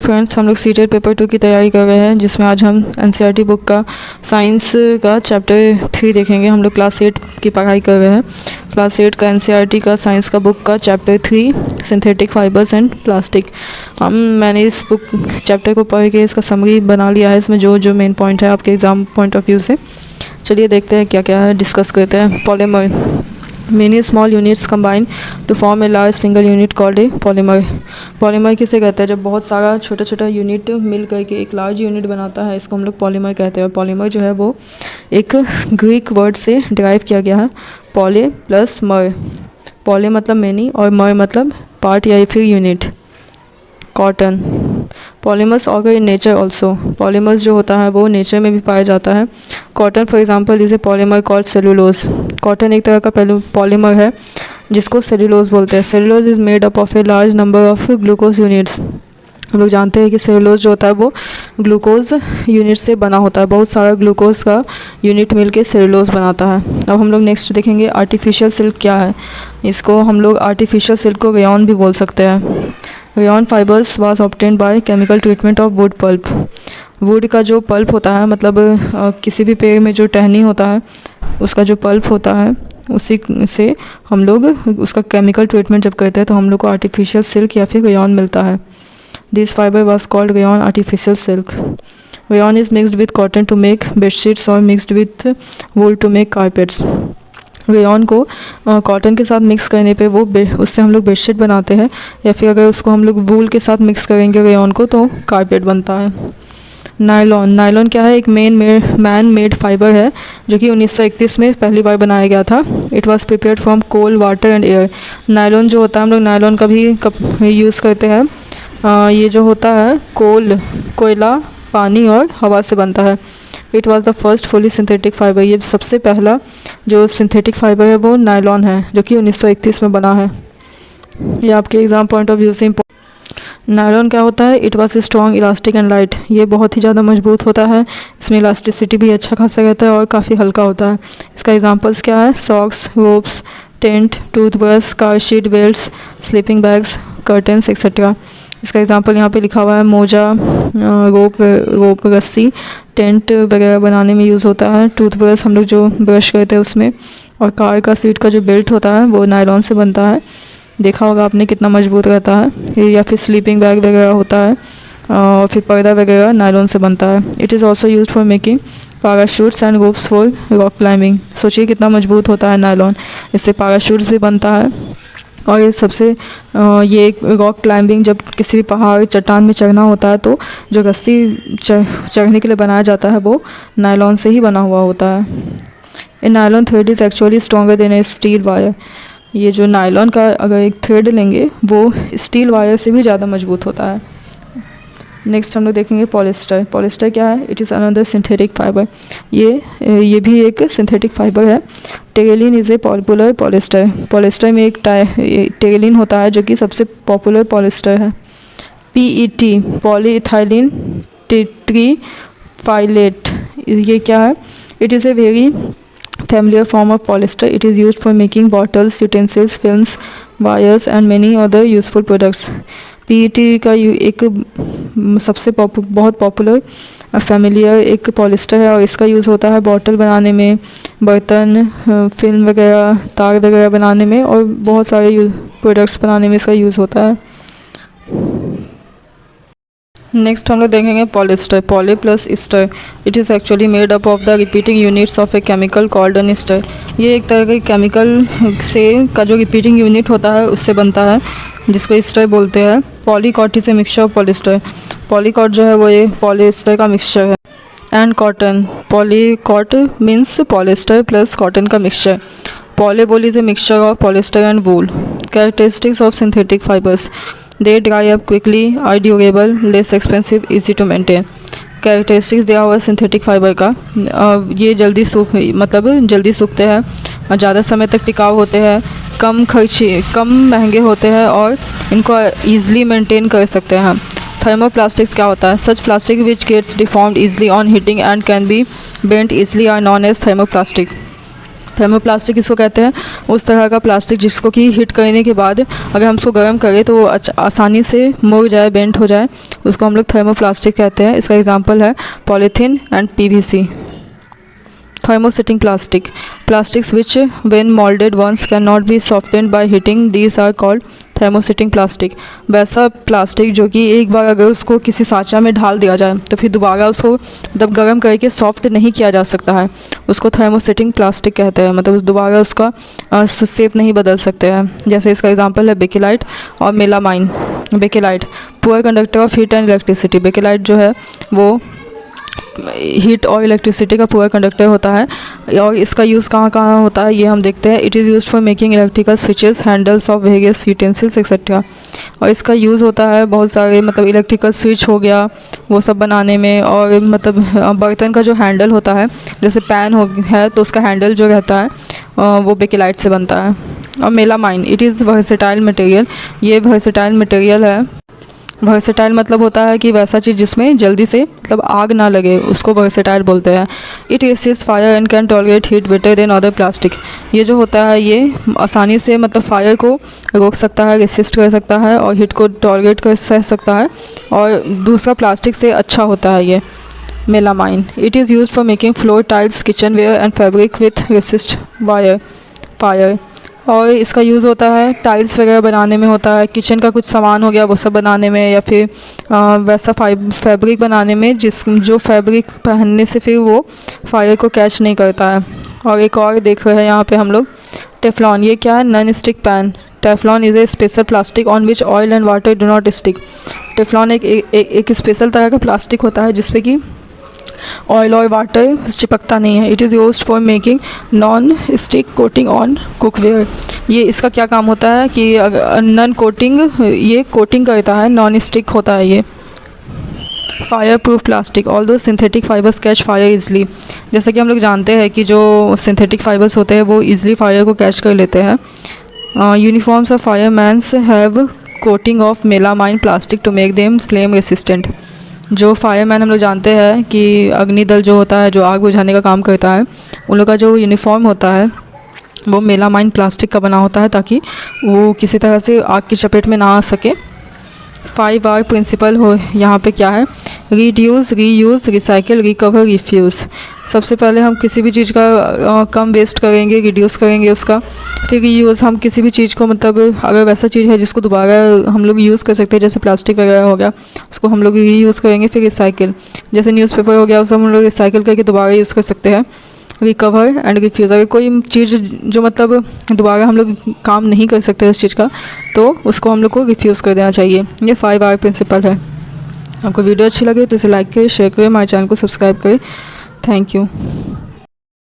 Friends, हम लोग CTET paper 2 की तैयारी कर रहे हैं, जिसमें आज हम एनसीईआरटी बुक का साइंस का चैप्टर 3 देखेंगे। हम लोग क्लास 8 की पढ़ाई कर रहे हैं। क्लास 8 का एनसीईआरटी का साइंस का बुक का chapter 3 synthetic fibres and plastic. मैंने इस बुक चैप्टर को पढ़ के इसका समरी बना लिया है, इसमें जो जो मेन पॉइंट है आपके एग्ज़ाम पॉइंट ऑफ व्यू से। चलिए देखते हैं क्या क्या है, डिस्कस करते हैं। Polymer, many small units combine to form a large single unit called a polymer. Polymer किसे कहते हैं? जब बहुत सारा छोटा छोटा यूनिट मिल करके एक लार्ज यूनिट बनाता है, इसको हम लोग पॉलीमर कहते हैं। पॉलीमर जो है वो एक ग्रीक वर्ड से डिराइव किया गया है, पॉली प्लस मर। पॉली मतलब मेनी और मर मतलब पार्ट या फिर unit. Cotton, polymers occur in nature also. Polymers जो होता है वो नेचर में भी पाया जाता है। Cotton for example is a polymer called cellulose. Cotton एक तरह का पॉलीमर है जिसको सेलुलोज बोलते हैं। Cellulose is made up of a large number of glucose units. हम लोग जानते हैं कि सेलुलोज जो होता है वो ग्लूकोज यूनिट से बना होता है। बहुत सारा ग्लूकोज का यूनिट मिलके सेलुलोज बनाता है। अब हम लोग नेक्स्ट देखेंगे आर्टिफिशियल सिल्क क्या है। इसको हम लोग आर्टिफिशियल सिल्क को रेयॉन भी बोल सकते हैं। Rayon fibres was obtained by chemical treatment of wood pulp. Would का जो पल्प होता है, मतलब किसी भी पेड़ में जो टहनी होता है उसका जो पल्प होता है, उसी से हम लोग उसका केमिकल ट्रीटमेंट जब करते हैं तो हम लोग को आर्टिफिशियल सिल्क या फिर रेयॉन मिलता है। This fibre was called rayon artificial silk. Rayon is mixed with cotton to make bedsheets और mixed with wool to make carpets. Rayon को कॉटन के साथ मिक्स करने पे वो उससे हम लोग बेडशीट बनाते हैं, या फिर अगर उसको हम लोग वूल के साथ मिक्स करेंगे रेयॉन को तो कारपेट बनता है। नायलॉन, नायलॉन क्या है? एक मैन मेड फाइबर है जो कि 1931 में पहली बार बनाया गया था। It was prepared from coal, water and air. Nylon जो होता है, हम लोग नायलॉन का भी यूज़ करते हैं। ये जो होता है कोयला, पानी और हवा से बनता है। It was the first fully synthetic fibre. ये सबसे पहला जो सिंथेटिक फाइबर है वो नायलॉन है, जो कि 1931 में बना है। ये आपके एग्जाम पॉइंट ऑफ व्यू से नायलॉन क्या होता है? It was strong, elastic and light. ये बहुत ही ज़्यादा मजबूत होता है, इसमें इलास्टिसिटी भी अच्छा खासा रहता है और काफ़ी हल्का होता है। इसका एग्जांपल्स क्या है? Socks, ropes, tent, toothbrush, car sheet, belts, sleeping bags, curtains etcetera. इसका एग्जांपल यहाँ पे लिखा हुआ है। मोजा, रोप, रस्सी, टेंट वगैरह बनाने में यूज़ होता है। टूथब्रश हम लोग जो ब्रश करते हैं उसमें, और कार का सीट का जो बेल्ट होता है वो नायलॉन से बनता है। देखा होगा आपने कितना मजबूत रहता है। या फिर स्लीपिंग बैग वगैरह होता है, और फिर पर्दा वगैरह नायलॉन से बनता है। It is also use for making parachutes and ropes for rock climbing. सोचिए कितना मजबूत होता है नायलॉन, इससे पैराशूट्स भी बनता है। और ये सबसे ये रॉक क्लाइंबिंग, जब किसी भी पहाड़ चट्टान में चढ़ना होता है तो जो रस्सी चढ़ने के लिए बनाया जाता है वो नायलॉन से ही बना हुआ होता है। A nylon thread is actually stronger than a steel wire. ये जो नायलॉन का अगर एक थ्रेड लेंगे वो स्टील वायर से भी ज़्यादा मजबूत होता है। नेक्स्ट हम लोग देखेंगे पॉलिस्टर। पॉलिस्टर क्या है? It is another synthetic fibre. ये भी एक सिंथेटिक फाइबर है। Terylene is a popular polyester. Polyester में एक टेरेलिन होता है जो कि सबसे पॉपुलर पॉलिस्टर है। PET, पॉलीइथाइलिन टेट्रीफाइलेट, ये क्या है? It is a very familiar form of polyester. It is used for making bottles, utensils, films, wires and many other useful products. PET का एक सबसे बहुत पॉपुलर फैमिलियर एक पॉलिस्टर है, और इसका यूज़ होता है बॉटल बनाने में, बर्तन, फिल्म वगैरह, तार वगैरह बनाने में, और बहुत सारे प्रोडक्ट्स बनाने में इसका यूज़ होता है। नेक्स्ट हम लोग देखेंगे polyester. Poly plus Easter, it is actually made up of the repeating units of a chemical called an Easter. ये एक तरह के केमिकल से का जो रिपीटिंग यूनिट होता है उससे बनता है, जिसको ईस्टर बोलते हैं। Polycot is a mixture of polyester. Polycot जो है वो ये पॉलिस्टर का मिक्सचर है। And cotton, polycot means polyester plus cotton का mixture. Polywool is a mixture of polyester and wool. Characteristics of synthetic fibres, they dry up quickly, are durable, less expensive, easy to maintain। Characteristics दिया हुआ synthetic fibre का, ये जल्दी सूखते हैं, ज़्यादा समय तक टिकाऊ होते हैं, कम महंगे होते हैं, और इनको ईजिली मेंटेन कर सकते हैं। थर्मोप्लास्टिक्स क्या होता है? Such plastic which gets deformed easily on heating and can be bent easily are known as thermoplastic. Thermoplastic किसको कहते हैं? उस तरह का प्लास्टिक जिसको कि हीट करने के बाद अगर हम उसको गर्म करें तो वो आसानी से मुड़ जाए, बेंट हो जाए, उसको हम लोग थर्मोप्लास्टिक कहते हैं। इसका एग्जांपल है polythene and PVC. Thermosetting plastic. Plastics which when molded once cannot be softened by heating, these are called thermosetting plastic. वैसा प्लास्टिक जो कि एक बार अगर उसको किसी साँचा में ढाल दिया जाए तो फिर दोबारा उसको मतलब गर्म करके सॉफ्ट नहीं किया जा सकता है, उसको थर्मोसेटिंग प्लास्टिक कहते हैं। मतलब दोबारा उसका शेप नहीं बदल सकते हैं। जैसे इसका एग्जांपल है बेकेलाइट और melamine. Bakelite poor conductor of heat and electricity. Bakelite जो है वो हीट और इलेक्ट्रिसिटी का पूरा कंडक्टर होता है। और इसका यूज़ कहाँ कहाँ होता है ये हम देखते हैं। It is used for making electrical switches, handles of various utensils etcetera. और इसका यूज़ होता है बहुत सारे मतलब इलेक्ट्रिकल स्विच हो गया वो सब बनाने में, और मतलब बर्तन का जो हैंडल होता है जैसे पैन है तो उसका हैंडल जो रहता है वो बेकेलाइट से बनता है। और melamine it is versatile material. ये वर्सेटाइल मटेरियल है। वर्सेटाइल मतलब होता है कि वैसा चीज़ जिसमें जल्दी से मतलब आग ना लगे, उसको वर्सेटाइल बोलते हैं। It resist fire and can tolerate heat better than other plastic. ये जो होता है ये आसानी से मतलब फायर को रोक सकता है, रेसिस्ट कर सकता है और हीट को टॉलरेट कर सह सकता है, और दूसरा प्लास्टिक से अच्छा होता है ये melamine. It is use for making floor tiles, kitchenware and fabric with resist fire. और इसका यूज़ होता है टाइल्स वगैरह बनाने में, होता है किचन का कुछ सामान हो गया वो सब बनाने में, या फिर वैसा फैब्रिक बनाने में जो फैब्रिक पहनने से फिर वो फायर को कैच नहीं करता है। और एक और देख रहे हैं यहाँ पे हम लोग टेफ्लॉन। ये क्या है? Non stick pan. Teflon is a special plastic on which oil and water do not stick. Teflon एक स्पेशल तरह का प्लास्टिक होता है जिसपे कि ऑयल और वाटर चिपकता नहीं है। It is used for making non stick coating on cookware. ये इसका क्या काम होता है कि नॉन कोटिंग, ये कोटिंग करता है, नॉन स्टिक होता है ये। Fire proof plastic although synthetic fibres catch fire easily. जैसा कि हम लोग जानते हैं कि जो सिंथेटिक फाइबर्स होते हैं वो ईजिली फायर को कैच कर लेते हैं। Uniforms of firemans have coating of melamine plastic to make them flame resistant. जो फायरमैन हम लोग जानते हैं कि अग्निदल जो होता है, जो आग बुझाने का काम करता है, उन लोग का जो यूनिफॉर्म होता है वो मेलामाइन प्लास्टिक का बना होता है ताकि वो किसी तरह से आग की चपेट में ना आ सके। 5R प्रिंसिपल हो यहाँ पे क्या है? Reduce, reuse, recycle, recover, refuse. सबसे पहले हम किसी भी चीज़ का कम वेस्ट करेंगे, रिड्यूस करेंगे उसका। फिर रीयूज़, हम किसी भी चीज़ को मतलब अगर वैसा चीज़ है जिसको दोबारा हम लोग यूज़ कर सकते हैं, जैसे प्लास्टिक वगैरह हो गया, उसको हम लोग रीयूज़ करेंगे। फिर रिसाइकिल, जैसे न्यूज़पेपर हो गया, उसको हम लोग रिसाइकिल करके दोबारा यूज़ कर सकते हैं। रिकवर एंड रिफ्यूज़, अगर कोई चीज़ जो मतलब दोबारा हम लोग काम नहीं कर सकते उस चीज़ का तो उसको हम लोग को रिफ्यूज़ कर देना चाहिए। ये 5R प्रिंसिपल है। आपको वीडियो अच्छी लगे तो इसे लाइक करें, शेयर करें, हमारे चैनल को सब्सक्राइब करें। Thank you.